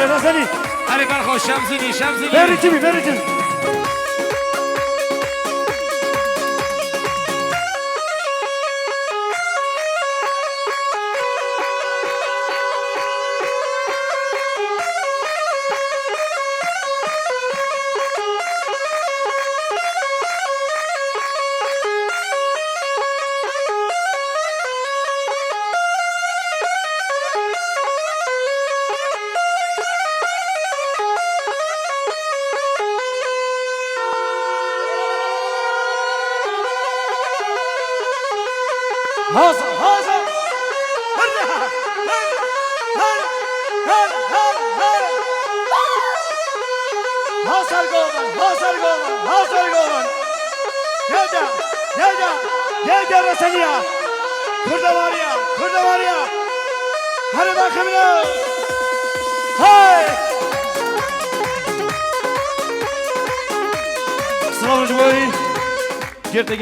Hadi Rasani. Hadi barko Şamsini, Şamsini. Veritimi, veritim. Hasan, Hasan. Hasan Govan, Hasan Govan, Hasan Govan. Gel Rasaniya. Kurda var ya. Hadi bakalım. Hay. Selamun aleyküm. Girdik